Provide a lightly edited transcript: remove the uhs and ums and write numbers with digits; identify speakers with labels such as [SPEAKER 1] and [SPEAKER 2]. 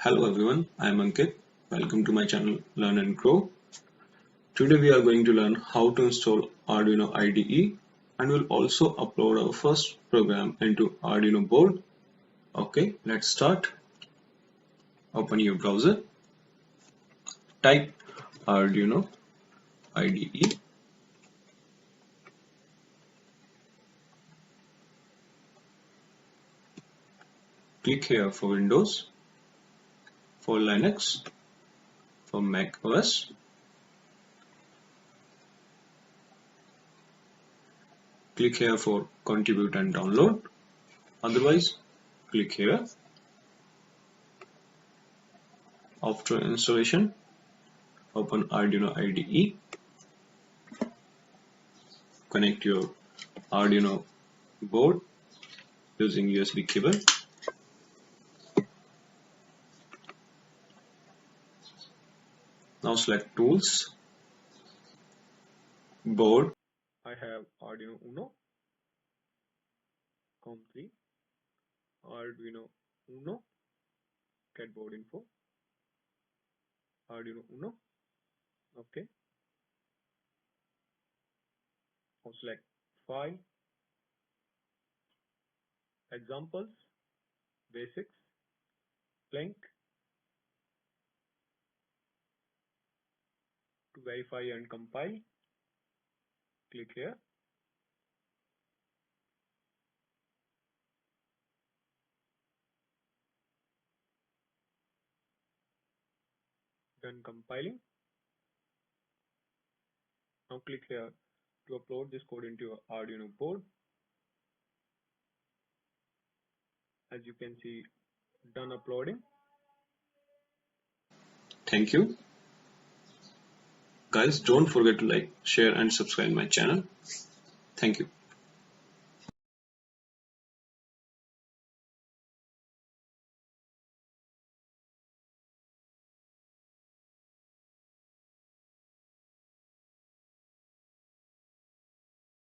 [SPEAKER 1] Hello everyone, I am Ankit. Welcome to my channel Learn and Grow. Today we are going to learn how to install Arduino IDE and we'll also upload our first program into Arduino board. Okay, let's start. Open your browser. Type Arduino IDE. Click here for Windows, for Linux, for Mac OS. Click here for contribute and download. Otherwise, click here. After installation, open Arduino IDE. Connect your Arduino board using USB cable. Now select Tools, Board. I have Arduino Uno, COM3, Arduino Uno, get board info, Arduino Uno. Okay. Now select File, Examples, Basics, Link. To verify and compile, click here. Done compiling. Now click here to upload this code into your Arduino board. As you can see, done uploading. Thank you. Guys, don't forget to like, share and subscribe my channel. Thank you.